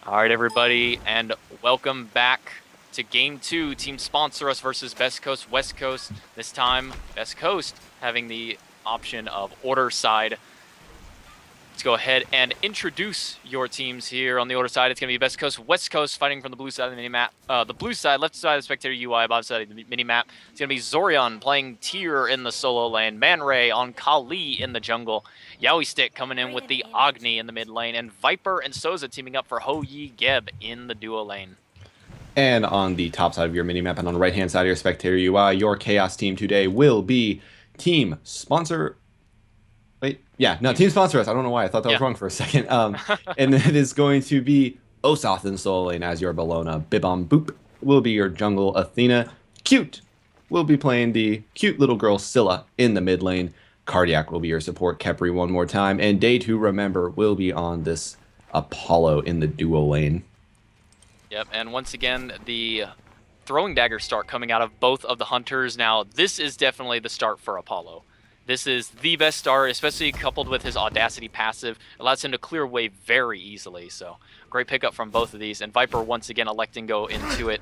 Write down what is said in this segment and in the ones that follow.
All right, everybody, and welcome back to Game 2. Team Sponsor Us versus Best Coast, West Coast. This time, Best Coast having the option of order side. Let's go ahead and introduce your teams here on the order side. It's going to be Best Coast, West Coast fighting from the blue side of the mini-map. The blue side, left side of the spectator UI, bottom side of the mini-map. It's going to be Zorion playing Tyr in the solo lane, Man Ray on Kali in the jungle, Yaoi Stick coming in with the Agni in the mid lane, and Viper and Soza teaming up for Ho Yi Geb in the duo lane. And on the top side of your minimap and on the right-hand side of your spectator UI, your Chaos team today will be Team Sponsor... Wait, yeah, no, Team Sponsor Us. I don't know why. I thought that was wrong for a second. And it is going to be Osoth in solo lane as your Bellona. Bibom Boop will be your jungle. Athena Cute will be playing the cute little girl Scylla in the mid lane. Cardiac will be your support. Kepri one more time. And Day to Remember will be on this Apollo in the duo lane. Yep, and once again, the throwing dagger start coming out of both of the hunters. Now, this is definitely the start for Apollo. This is the best start, especially coupled with his Audacity passive. Allows him to clear away very easily, so great pickup from both of these. And Viper, once again, electing go into it.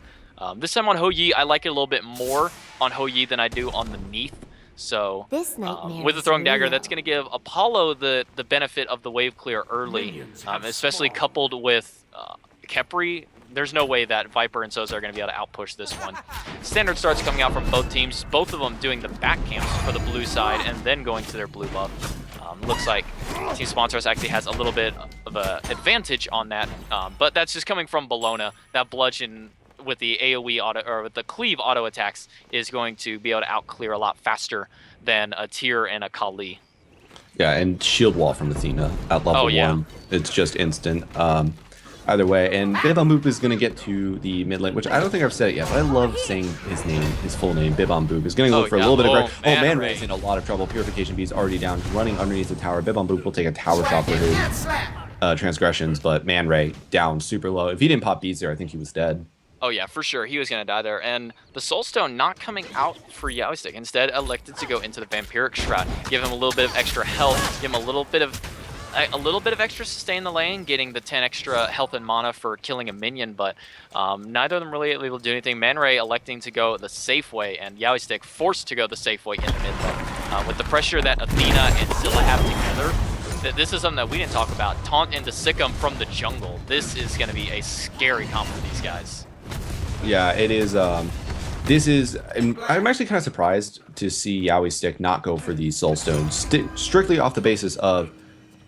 This time on Ho Yi, I like it a little bit more on Ho Yi than I do on the Neath. So with the throwing dagger, that's going to give Apollo the benefit of the wave clear early, especially coupled with Kepri. There's no way that Viper and Soza are going to be able to outpush this one. Standard starts coming out from both teams, both of them doing the back camps for the blue side and then going to their blue buff. Looks like Team Sponsors actually has a little bit of an advantage on that, but that's just coming from Bellona. That bludgeon with the AoE auto, or with the cleave auto attacks, is going to be able to out clear a lot faster than a Tyr and a Kali. Yeah, and shield wall from Athena at level 1. It's just instant. Either way, and Bibom Boop is going to get to the mid lane, which I don't think I've said it yet, but I love saying his name, his full name. Bibom Boop is going to look for a little bit of... Man Ray's in a lot of trouble. Purification B is already down, running underneath the tower. Bibom Boop will take a tower shot for his transgressions, but Man Ray down super low. If he didn't pop beads there, I think he was dead. Oh yeah, for sure. He was going to die there. And the Soulstone not coming out for Yaoi Stick. Instead, elected to go into the Vampiric Shroud. Give him a little bit of extra health. Give him a little bit of extra sustain in the lane, getting the 10 extra health and mana for killing a minion, but neither of them really able to do anything. Man Ray electing to go the safe way, and Yaoi Stick forced to go the safe way in the mid lane. With the pressure that Athena and Scylla have together, this is something that we didn't talk about. Taunt into Sikkim from the jungle. This is going to be a scary comp for these guys. Yeah, it is. I'm actually kind of surprised to see Yaoi Stick not go for the Soulstone, strictly off the basis of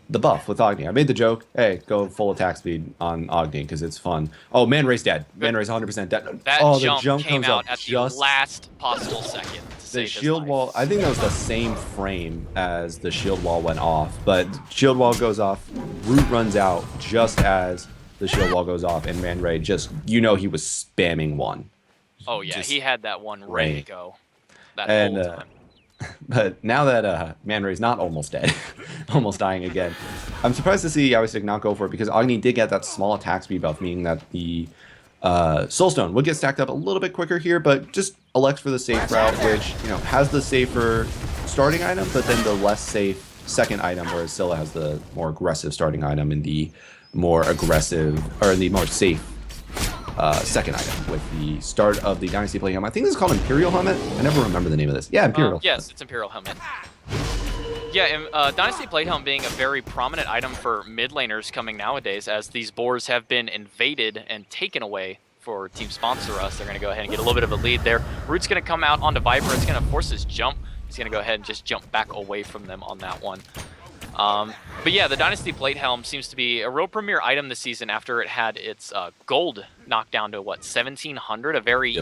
the buff with Agni. I made the joke, hey, go full attack speed on Agni because it's fun. Oh, Man Ray's dead. Man Ray's 100% dead. That jump came out at the last possible second. The shield wall, I think that was the same frame as the shield wall went off, but shield wall goes off, root runs out just as the shield wall goes off, and Man Ray just, he was spamming one. Oh yeah, he had that one ready to go that whole time. But now that Man Ray's not almost dead, almost dying again, I'm surprised to see Yaoi Stick not go for it because Agni did get that small attack speed buff, meaning that the Soulstone would get stacked up a little bit quicker here, but just elects for the safe route, which has the safer starting item, but then the less safe second item, whereas Scylla has the more aggressive starting item and the more aggressive, or the more safe second item with the start of the Dynasty Plate Helmet. I think this is called Imperial Helmet. I never remember the name of this. Yeah, Imperial. Yes, it's Imperial Helmet. Yeah, and Dynasty Plate Helmet being a very prominent item for mid laners coming nowadays, as these boars have been invaded and taken away for Team Sponsor Us. They're going to go ahead and get a little bit of a lead there. Root's going to come out onto Viper. It's going to force his jump. He's going to go ahead and just jump back away from them on that one. But yeah, the Dynasty Plate Helm seems to be a real premier item this season after it had its gold knocked down to, what, 1,700? A very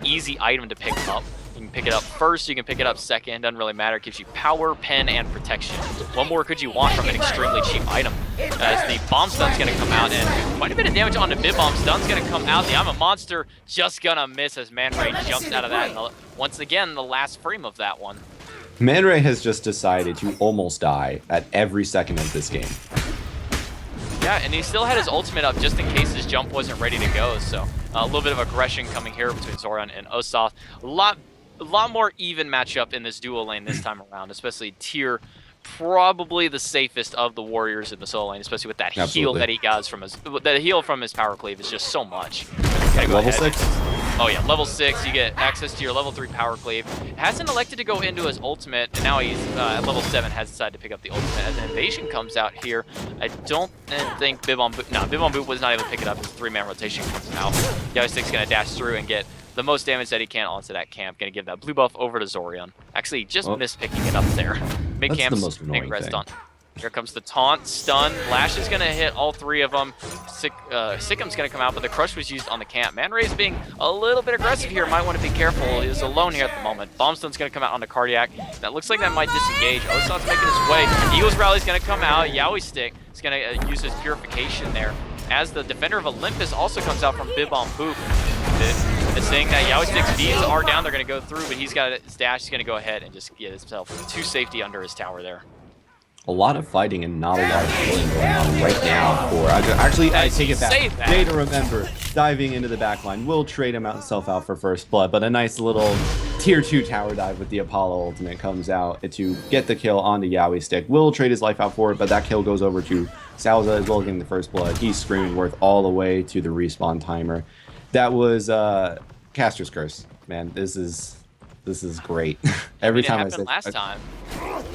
easy item to pick up. You can pick it up first, you can pick it up second, doesn't really matter. It gives you power, pen, and protection. What more could you want from an extremely cheap item? As the Bomb Stun's going to come out, and quite a bit of damage on the mid-bomb. Stun's going to come out. The I'm a Monster just going to miss as Man Ray jumps out of that. And once again, the last frame of that one. Man Ray has just decided to almost die at every second of this game. Yeah, and he still had his ultimate up just in case his jump wasn't ready to go. So a little bit of aggression coming here between Zorion and Osoth. A lot more even matchup in this duo lane this time around, especially Tyr probably the safest of the warriors in the solo lane, especially with that heal Absolutely. that he got from his power cleave is just so much. Gotta go Level ahead. 6? Oh yeah, level 6, you get access to your level 3 power cleave. Hasn't elected to go into his ultimate, and now he's at level 7, has decided to pick up the ultimate. As an invasion comes out here, I don't think Bib on Boot, no, Bib on Boot was not able to pick it up as 3-man rotation comes out. Yaoi's gonna dash through and get the most damage that he can onto that camp. Gonna give that blue buff over to Zorion. Actually, just missed picking it up there. Mid That's the camp's most annoying red thing. stun. Here comes the taunt, stun. Lash is going to hit all 3 of them. Sickham's going to come out, but the crush was used on the camp. Man Ray's being a little bit aggressive here. Might want to be careful. He's alone here at the moment. Bombstone's going to come out on the Cardiac. That looks like that might disengage. Osat's making his way. Eagles Rally's going to come out. Yaoi Stick is going to use his Purification there. As the Defender of Olympus also comes out from Bib on Boop. It's saying that Yaoi Stick's beams are down. They're going to go through, but he's got his dash. He's going to go ahead and just get himself to safety under his tower there. A lot of fighting and not a lot of killing going on right now for actually I take it back. Data Remember diving into the backline will trade himself out for first blood, but a nice little tier 2 tower dive with the Apollo ultimate comes out to get the kill onto Yaoi Stick. Will trade his life out for it, but that kill goes over to Salza as well, getting the first blood. He's screaming worth all the way to the respawn timer. That was Caster's Curse, man. This is great. Every time I say last time.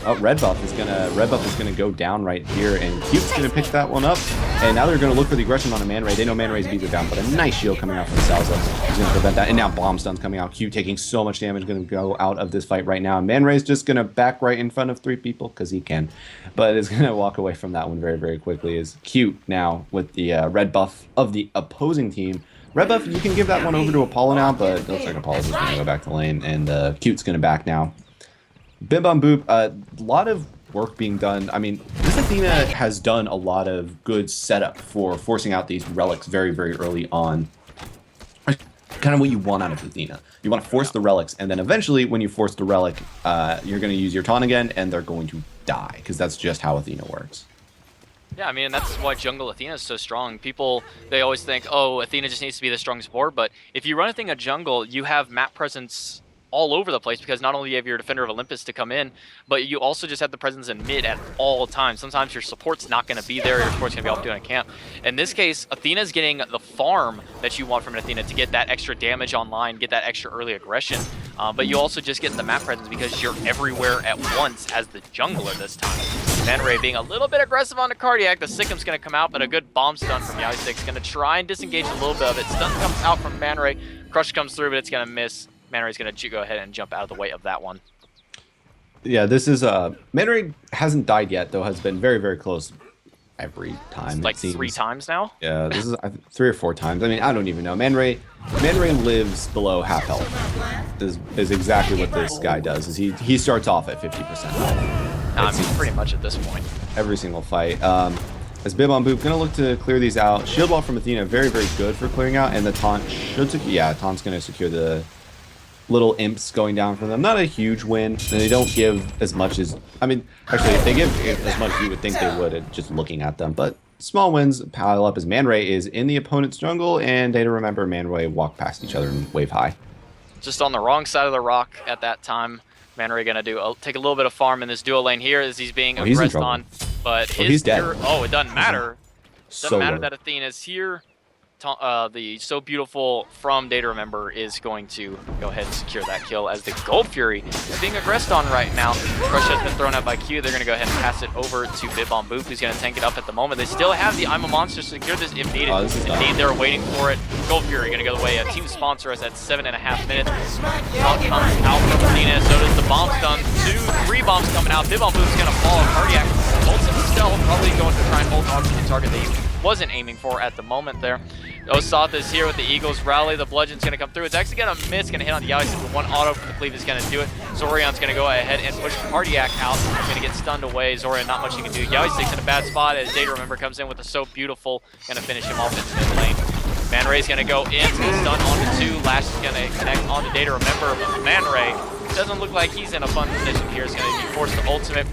Oh, red buff is gonna go down right here, and Cute's gonna pick that one up. And now they're gonna look for the aggression on a Man Ray. They know Man Ray's beats are down, but a nice shield coming out from Salza is gonna prevent that. And now Bomb Stun's coming out. Cute taking so much damage, gonna go out of this fight right now. Man Ray's just gonna back right in front of 3 people because he can, but is gonna walk away from that one very, very quickly. Is Cute now with the red buff of the opposing team. Red buff, you can give that one over to Apollo now, but it looks like Apollo's just gonna go back to lane, and Cute's gonna back now. Bib on Boop, a lot of work being done. I mean, this Athena has done a lot of good setup for forcing out these relics very, very early on. Kind of what you want out of Athena. You want to force the relics, and then eventually, when you force the relic, you're going to use your taunt again, and they're going to die, because that's just how Athena works. Yeah, I mean, that's why jungle Athena is so strong. People, they always think, oh, Athena just needs to be the strong support, but if you run Athena jungle, you have map presence all over the place, because not only do you have your Defender of Olympus to come in, but you also just have the presence in mid at all times. Sometimes your support's not going to be there, your support's going to be off doing a camp. In this case, Athena's getting the farm that you want from an Athena to get that extra damage online, get that extra early aggression, but you also just get the map presence because you're everywhere at once as the jungler this time. Man Ray being a little bit aggressive on the Cardiac. The Sickham's going to come out, but a good bomb stun from Yaoi Stick's going to try and disengage a little bit of it. Stun comes out from Man Ray. Crush comes through, but it's going to miss. Man Ray's going to go ahead and jump out of the way of that one. Yeah, this is Man Ray hasn't died yet, though has been very, very close every time. It's like 3 times now? Yeah, this is 3 or 4 times. I mean, I don't even know. Man Ray lives below half health. Is exactly what this guy does. Is he starts off at 50% health. I mean, pretty much at this point. Every single fight. As Bib on Boop gonna look to clear these out. Shield Wall from Athena, very, very good for clearing out, and the taunt should taunt's gonna secure the little imps going down from them. Not a huge win, and they don't give as much as, I mean, actually, if they give as much as you would think they would, just looking at them, but small wins pile up as Man Ray is in the opponent's jungle, and Data Remember Man Ray walk past each other and wave high. Just on the wrong side of the rock at that time. Man Ray gonna take a little bit of farm in this duo lane here as he's being aggressed on, but he's dead. Oh, it doesn't matter. Doesn't matter low. that Athena's here. The So Beautiful from Data Remember is going to go ahead and secure that kill as the Gold Fury is being aggressed on right now. Crush has been thrown out by Q. They're going to go ahead and pass it over to Bib on Boop, who's going to tank it up at the moment. They still have the I'm a Monster to secure this if needed. Indeed, they're waiting for it. Gold Fury going to go the way. A team sponsor us at 7.5 minutes. Taunt comes out from Athena. So does the bomb stun. 3 bombs coming out. Bib on Boop's going to fall. Cardiac holds himself, probably going to try and hold on to the target that he wasn't aiming for at the moment there. Osatha is here with the Eagles rally. The Bludgeon's going to come through. It's actually going to miss. Going to hit on the Yaoi Stick, but 1 auto from the Cleave is going to do it. Zorion's going to go ahead and push Cardiac out. Going to get stunned away. Zorion, not much he can do. Yaoi Stick's in a bad spot as Data Remember comes in with the So Beautiful. Going to finish him off in mid lane. Man Ray's going to go in. It's going to stun onto 2. Lash is going to connect onto Data Remember. But Man Ray doesn't look like he's in a fun position here. He's going to be forced to ultimate.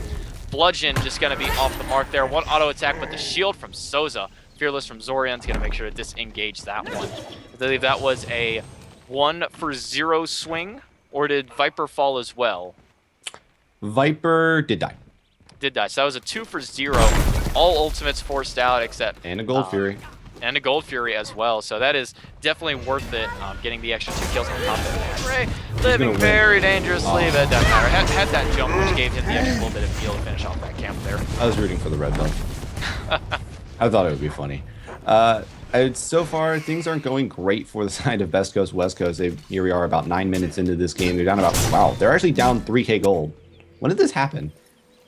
Bludgeon just going to be off the mark there. 1 auto attack, but the shield from Souza. Fearless from Zorion's going to make sure to disengage that one. I believe that was a 1-for-0 swing, or did Viper fall as well? Viper did die. did die. So that was a 2 for 0. All ultimates forced out except... And a Gold Fury. And a Gold Fury as well. So that is definitely worth it, getting the extra 2 kills on top of it. Ray living very dangerously, but it doesn't matter. Had that jump, which gave him the extra little bit of feel to finish off that camp there. I was rooting for the red buff. I thought it would be funny. So far, things aren't going great for the side of Best Coast, West Coast. Here we are about 9 minutes into this game. They're down about... Wow, they're actually down 3k gold. When did this happen?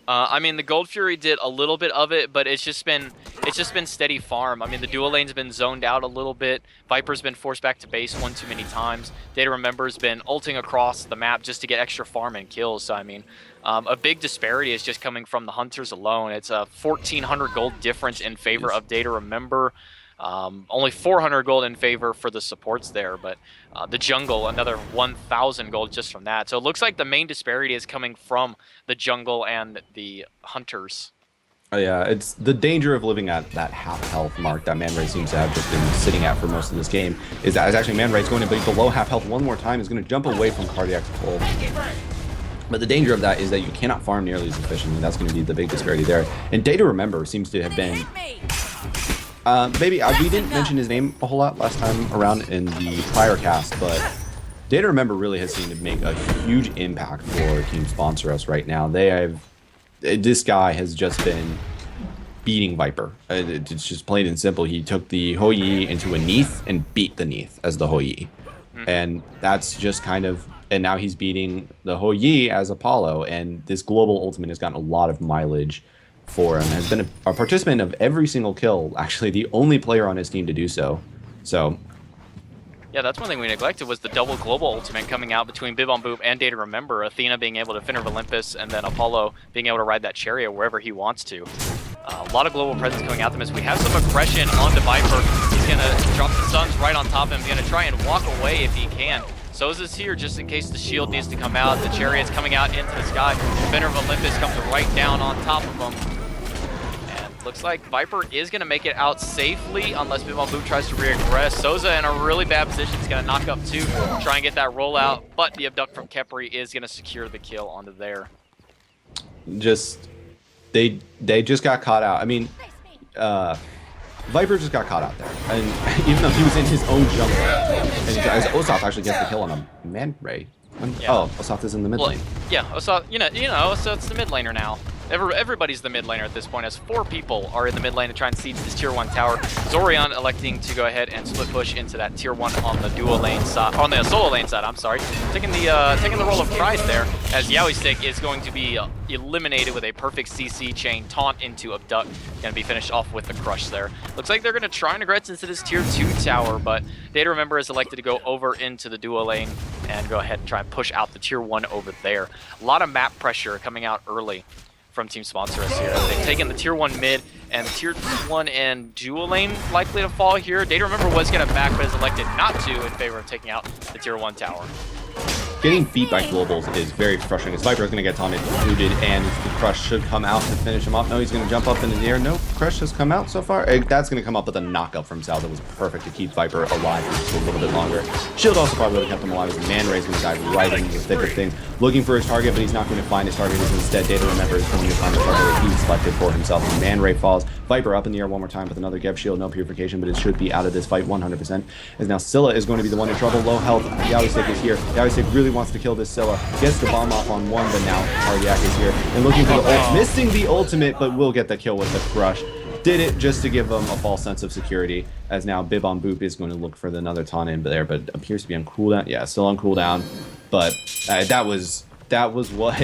I mean, the Gold Fury did a little bit of it, but it's just been steady farm. I mean, the dual lane's been zoned out a little bit. Viper's been forced back to base one too many times. Data Remember's been ulting across the map just to get extra farm and kills. So, I mean, a big disparity is just coming from the Hunters alone. It's a 1,400 gold difference in favor of Data Remember. Only 400 gold in favor for the supports there, but the jungle, another 1,000 gold just from that. So it looks like the main disparity is coming from the jungle and the hunters. Oh, yeah, it's the danger of living at that half health mark that Man Ray seems to have just been sitting at for most of this game. Is that actually Man Ray's going to be below half health one more time, is going to jump away from Cardiac Pull. But the danger of that is that you cannot farm nearly as efficiently. That's going to be the big disparity there. And Data Remember seems to have been... we didn't mention his name a whole lot last time around in the prior cast, but Data Remember really has seemed to make a huge impact for Team Sponsor Us right now. This guy has just been beating Viper. It's just plain and simple. He took the Hou Yi into a Neath and beat the Neath as the Hou Yi. And that's just kind of... And now he's beating the Hou Yi as Apollo, and this global ultimate has gotten a lot of mileage for him. Has been a participant of every single kill, actually the only player on his team to do so. So yeah, that's one thing we neglected, was the double global ultimate coming out between Bib on Boop and Data Remember. Athena being able to Fender of Olympus, and then Apollo being able to ride that chariot wherever he wants to. A lot of global presence coming out them as we have some aggression onto Viper. He's going to drop the stuns right on top of him. He's going to try and walk away if he can. Soza's here just in case the shield needs to come out. The chariot's coming out into the sky. Fender of Olympus comes right down on top of him. Looks like Viper is going to make it out safely unless Bib on Boop tries to regress. Soza in a really bad position. He's going to knock up 2, try and get that rollout, but the abduct from Khepri is going to secure the kill onto there. They just got caught out. I mean, Viper just got caught out there. And even though he was in his own jungle, and Osaf actually gets the kill on a Man Ray. Oh, Osaf is in the mid lane. Yeah, Osaf, you know, so it's the mid laner now. Everybody's the mid laner at this point, as 4 people are in the mid lane to try and siege this tier 1 tower. Zorion electing to go ahead and split push into that tier 1 on the dual lane side, on the solo lane side, I'm sorry. Taking the role of Christ there, as Yaoi Stick is going to be eliminated with a perfect CC chain taunt into abduct. Gonna be finished off with the crush there. Looks like they're gonna try and regrets into this tier 2 tower, but Data Remember is elected to go over into the dual lane and go ahead and try and push out the tier 1 over there. A lot of map pressure coming out early from Team Sponsor Us here. They've taken the tier 1 mid and tier 1 and dual lane likely to fall here. Data Remember was going to back, but is elected not to in favor of taking out the tier 1 tower. Getting beat by globals is very frustrating. As Viper is going to get taunted, booted, and the crush should come out to finish him off. No, he's going to jump up into the air. No, crush has come out so far. That's going to come up with a knockup from Sal that was perfect to keep Viper alive for just a little bit longer. Shield also probably would have kept him alive, as Man Ray's going to dive right into the thick of things, looking for his target, but he's not going to find his target. Instead, Data Remember is going to find the target that he selected for himself. And Man Ray falls. Viper up in the air one more time with another Gev Shield. No purification, but it should be out of this fight 100%. As now Scylla is going to be the one in trouble. Low health. Yaoi Stick is here. Yaoi Stick really wants to kill this Scylla. Gets the bomb off on one, but now Cardiac is here. And looking for the ult. Missing the ultimate, but will get the kill with the crush. Did it just to give them a false sense of security, as now Bib on Boop is going to look for another taunt in there, but appears to be on cooldown. Yeah, still on cooldown. But that was what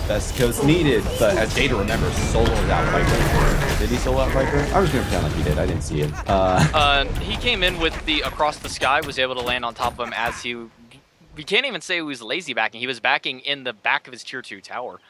Best Coast needed. But as Data Remembers, soloed out Viper. Did he solo out Viper? I'm just going to pretend like he did. I didn't see it. He came in with the across the sky, was able to land on top of him as we can't even say he was lazy backing. He was backing in the back of his tier 2 tower.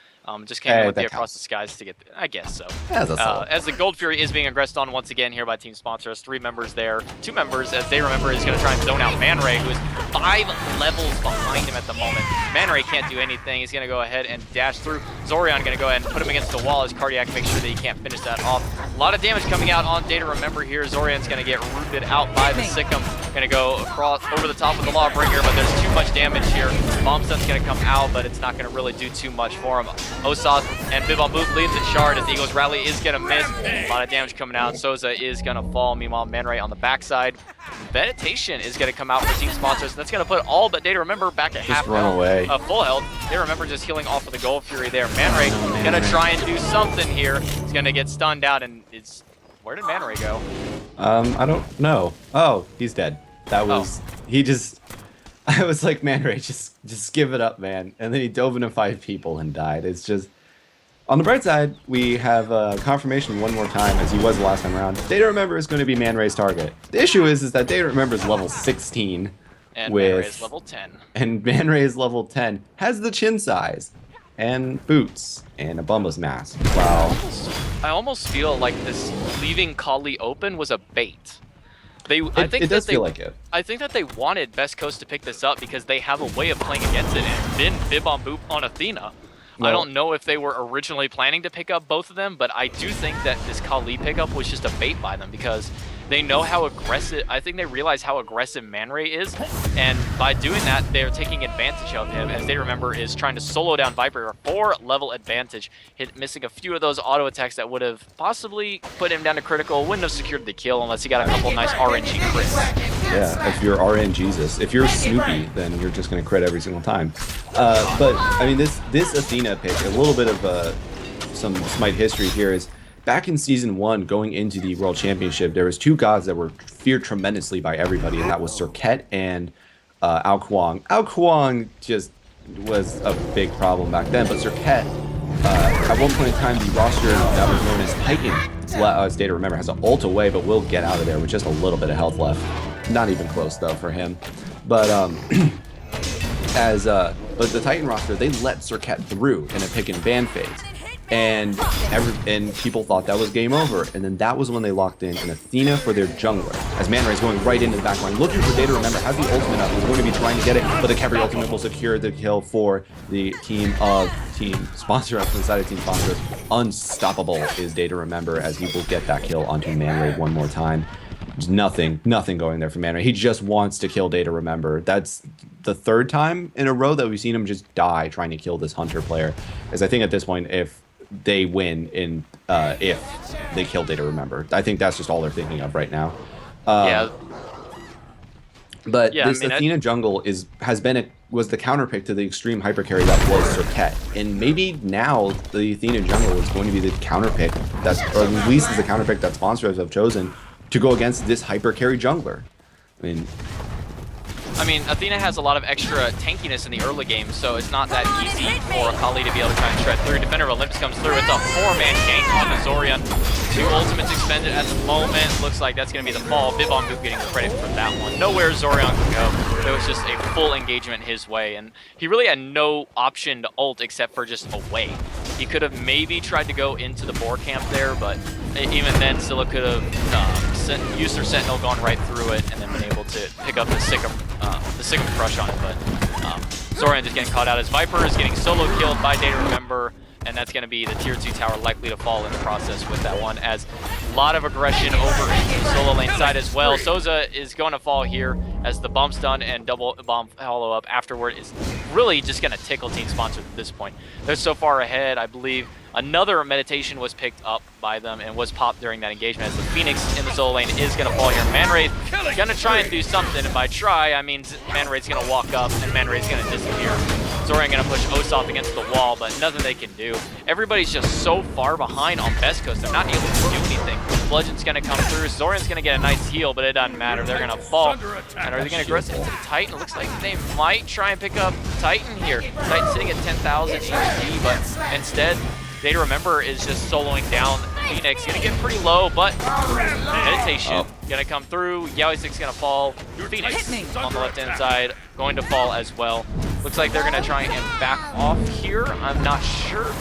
Just came in with the across the skies to get I guess so. As the Gold Fury is being aggressed on once again here by Team Sponsor Us. 3 members there. 2 members, as They Remember, is going to try and zone out Man Ray, who is 5 levels behind him at the moment. Man Ray can't do anything. He's going to go ahead and dash through. Zorion going to go ahead and put him against the wall as Cardiac makes sure that he can't finish that off. A lot of damage coming out on Data Remember here. Zorion's going to get rooted out by the Sikkim. Gonna go across over the top of the Lawbringer, but there's too much damage here. Bomb Stun's gonna come out, but it's not gonna really do too much for him. Osoth and Bib on Boop leads the shard as the Eagles rally is gonna miss. A lot of damage coming out. Souza is gonna fall. Meanwhile, Man Ray on the backside. Meditation is gonna come out for team sponsors. That's gonna put all but Data Remember back at half run health, away. Full health. Data Remember just healing off of the Gold Fury there. Man Ray gonna try and do something here. He's gonna get stunned out, and it's where did Man Ray go? I don't know. Oh, he's dead. That was he just. I was like, Man Ray, just give it up, man. And then he dove into 5 people and died. It's just. On the bright side, we have confirmation one more time, as he was the last time around. Data Remember is going to be Man Ray's target. The issue is that Data Remember is level 16. And with, Man Ray is level 10. And Man Ray is level 10. Has the chin size. And boots. And a Bumba's mask. Wow. I almost feel like this leaving Kali open was a bait. It does feel like it. I think that they wanted Best Coast to pick this up because they have a way of playing against it. And then Bib on Boop on Athena. Well, I don't know if they were originally planning to pick up both of them, but I do think that this Kali pickup was just a bait by them because they know how aggressive, I think they realize how aggressive Man Ray is, and by doing that, they're taking advantage of him, as they remember is trying to solo down Viper, a 4-level advantage, missing a few of those auto attacks that would have possibly put him down to critical, wouldn't have secured the kill unless he got a couple nice RNG crits. Yeah, if you're RN Jesus. If you're Snoopy, then you're just going to crit every single time. But, I mean, this Athena pick, a little bit of some Smite history here is, back in Season 1, going into the World Championship, there was 2 gods that were feared tremendously by everybody, and that was Serket and Ao Kuang. Ao Kuang just was a big problem back then, but Serket, at one point in time, the roster that was known as Titan, as Data Remember, has an ult away, but will get out of there with just a little bit of health left. Not even close, though, for him. But, but the Titan roster, they let Serket through in a pick and ban phase. And people thought that was game over. And then that was when they locked in an Athena for their jungler. As Man Ray's going right into the backline, looking for Data Remember, has the ultimate up. He's going to be trying to get it, but the Khepri ultimate will secure the kill for the team sponsor up to the side of team sponsors. Unstoppable is Data Remember, as he will get that kill onto Man Ray one more time. There's nothing going there for Man Ray. He just wants to kill Data Remember. That's the 3rd time in a row that we've seen him just die trying to kill this Hunter player. As I think at this point, if they win if they kill Data Remember. I think that's just all they're thinking of right now. But yeah, this Athena jungle was the counterpick to the extreme hyper carry that was Serket. And maybe now the Athena jungle is going to be the counterpick or at least is the counterpick that sponsors have chosen to go against this hyper carry jungler. I mean, Athena has a lot of extra tankiness in the early game, so it's not that easy for Kali to be able to try and shred through. Defender of Olympus comes through. It's a 4-man gank on the Zorion. 2 ultimates expended at the moment. Looks like that's going to be the fall. Bib on Boop getting the credit for that one. Nowhere Zorion can go. It was just a full engagement his way, and he really had no option to ult except for just away. He could have maybe tried to go into the boar camp there, but even then, Scylla could have used her Sentinel, gone right through it, and then been able to pick up the Sycam crush on it. But Zorion just getting caught out as Viper is getting solo killed by Data Remember, and that's going to be the tier 2 tower likely to fall in the process with that one, as a lot of aggression over into the solo lane side as well. Souza is going to fall here as the bump stun and double bomb follow-up afterward is really just going to tickle team sponsor at this point. They're so far ahead, I believe. Another meditation was picked up by them and was popped during that engagement, as the Phoenix in the solo lane is going to fall here. Man Ray's going to try and do something, and by try, I mean Man Ray's going to walk up and Man Ray's going to disappear. Zorion going to push Osoth against the wall, but nothing they can do. Everybody's just so far behind on Best Coast, they're not able to do anything. Bludgeon's going to come through. Zorion's going to get a nice heal, but it doesn't matter. They're going to fall. And are they going to aggress into the Titan? It looks like they might try and pick up Titan here. Titan sitting at 10,000 HP, but instead, Data Remember is just soloing down Phoenix. Gonna get pretty low, but meditation gonna come through. Yaoisik's gonna fall. Phoenix on the left-hand side going to fall as well. Looks like they're gonna try and back off here. I'm not sure.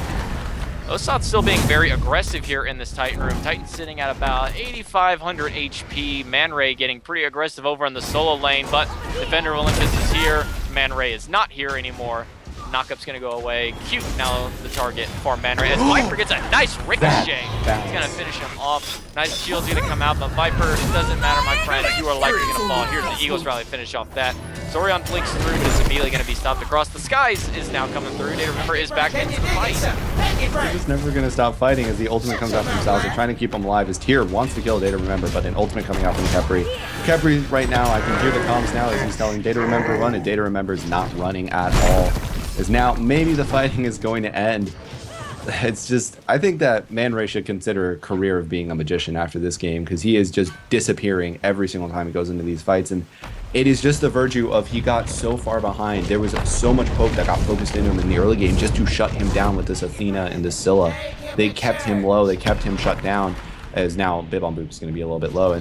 Osoth's still being very aggressive here in this Titan room. Titan sitting at about 8,500 HP. Man Ray getting pretty aggressive over in the solo lane, but Defender of Olympus is here. Man Ray is not here anymore. Knockup's going to go away. Cute now the target for Man Ray. As Viper gets a nice ricochet. He's going to finish him off. Nice shield's going to come out, but Viper, it doesn't matter, my friend. You are likely going to fall. Here's the Eagles rally finish off that. Zorion blinks through, but is immediately going to be stopped across the skies. Is now coming through. Data Remember is back into the fight. He's just never going to stop fighting as the ultimate comes out from Salza, trying to keep him alive. His Tyr wants to kill Data Remember, but an ultimate coming out from Khepri. Khepri right now, I can hear the comms now as he's telling Data Remember run, and Data Remember is not running at all. As now, maybe the fighting is going to end. It's just, I think that Man Ray should consider a career of being a magician after this game, because he is just disappearing every single time he goes into these fights, and it is just the virtue of he got so far behind. There was so much poke that got focused into him in the early game just to shut him down with this Athena and this Scylla. They kept him low, they kept him shut down, as now Bib on Boop is going to be a little bit low,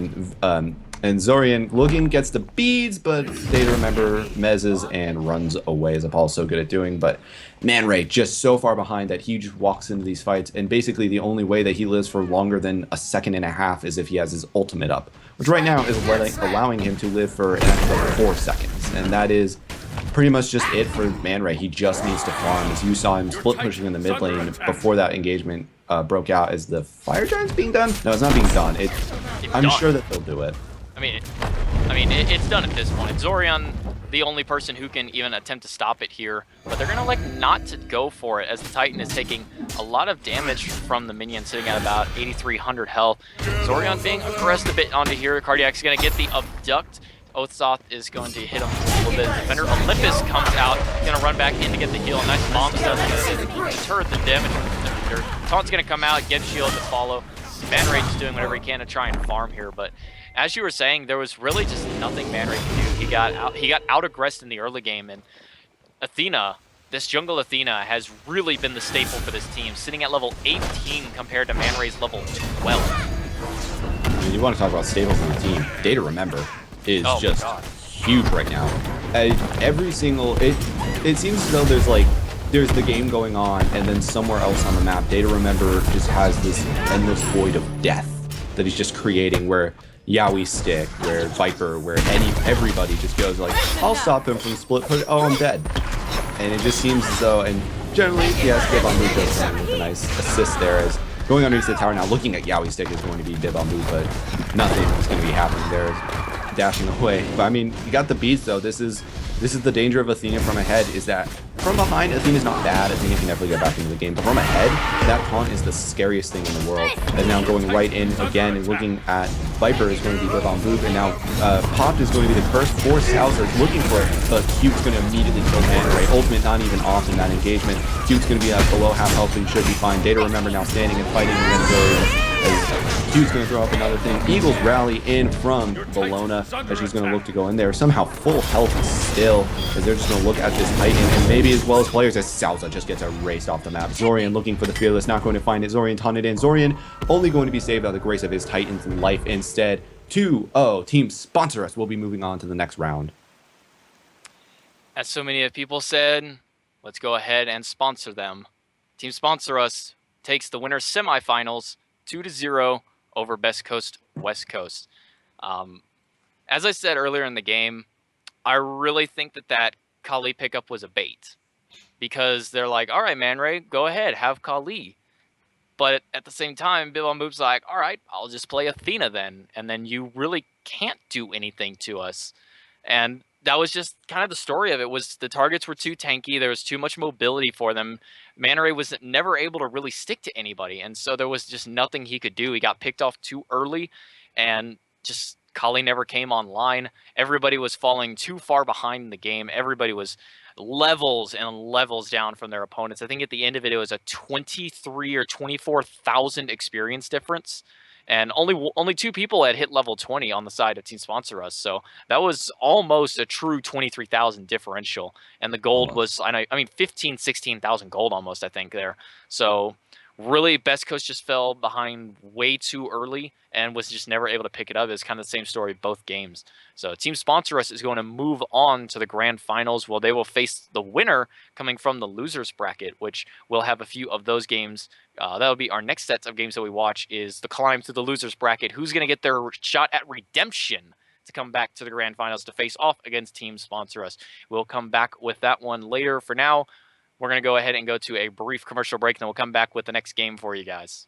and Zorian looking gets the beads, but Data Remember mezzes and runs away, as Apollo's so good at doing. But Man Ray just so far behind that he just walks into these fights, and basically the only way that he lives for longer than a second and a half is if he has his ultimate up, which right now is allowing him to live for an extra 4 seconds, and that is pretty much just it for Man Ray. He just needs to farm, as you saw him split pushing in the mid lane before that engagement broke out. Is the Fire Giant's being done? No, it's not being done. I'm sure that they'll do it. I mean, it's done at this point. Zorion, the only person who can even attempt to stop it here, but they're gonna like not to go for it, as the Titan is taking a lot of damage from the minion, sitting at about 8,300 health. Zorion being aggressed a bit onto here. Cardiac's gonna get the abduct. Oathsoth is going to hit him a little bit. Defender Olympus comes out, gonna run back in to get the heal. A nice bomb stuff to deter the damage from the defender. Taunt's gonna come out, get shield to follow. Man Ray just doing whatever he can to try and farm here, but as you were saying, there was really just nothing Man Ray could do. He got out aggressed in the early game, and Athena, this jungle Athena, has really been the staple for this team, sitting at level 18 compared to Man Ray's level 12. I mean, you want to talk about staples on the team. Data Remember is just huge right now. Every single it seems as though there's the game going on, and then somewhere else on the map, Data Remember just has this endless void of death that he's just creating, where Yowie stick, where Viper, where everybody just goes like, I'll stop him from split push. Oh, I'm dead. And it just seems as though, and generally, yes, Bib on Boop does come with a nice assist there, as going underneath the tower now, looking at Yowie stick is going to be Bib on Boop, but nothing is going to be happening there. Dashing away. But I mean, you got the beats though. This is the danger of Athena from ahead, is that from behind, Athena's not bad. Athena can definitely get back into the game. But from ahead, that taunt is the scariest thing in the world. And now going right in again and looking at Viper is going to be Bib on Boop. And now Popped is going to be the curse for Salza, looking for it. But Cute's going to immediately kill Man Ray. Ultimate not even off in that engagement. Cute's going to be at below half health, and should be fine. Data Remember now standing and fighting against Zorian, as Cute's going to throw up another thing. Eagles rally in from Bologna, as she's going to look to go in there. Somehow full health still, as they're just going to look at this Titan, and maybe as well as players, as Salza just gets erased off the map. Zorian looking for the Fearless, not going to find it. Zorian taunted in. Zorian only going to be saved by the grace of his Titan's life instead. 2-0. Team Sponsor Us will be moving on to the next round. As so many of people said, let's go ahead and sponsor them. Team Sponsor Us takes the winner's semifinals 2-0 over Best Coast West Coast. As I said earlier in the game, I really think that Kali pickup was a bait, because they're like, all right, Man Ray, go ahead, have Kali. But at the same time, Bib on Boop's like, all right, I'll just play Athena then, and then you really can't do anything to us. And that was just kind of the story of it. Was the targets were too tanky, there was too much mobility for them. Man Ray was never able to really stick to anybody, and so there was just nothing he could do. He got picked off too early, and just Kali never came online. Everybody was falling too far behind in the game. Everybody was levels and levels down from their opponents. I think at the end of it, it was a 23 or 24,000 experience difference. And only 2 people had hit level 20 on the side of Team Sponsor Us. So that was almost a true 23,000 differential. And the gold was, I mean, 15, 16,000 gold almost, I think, there. So really, Best Coast just fell behind way too early and was just never able to pick it up. It's kind of the same story both games. So Team Sponsor Us is going to move on to the grand finals. Well, they will face the winner coming from the losers bracket, which we'll have a few of those games. That'll be our next sets of games that we watch, is the climb to the losers bracket. Who's going to get their shot at redemption to come back to the grand finals to face off against Team Sponsor Us? We'll come back with that one later. For now, We're going to go ahead and go to a brief commercial break, and then we'll come back with the next game for you guys.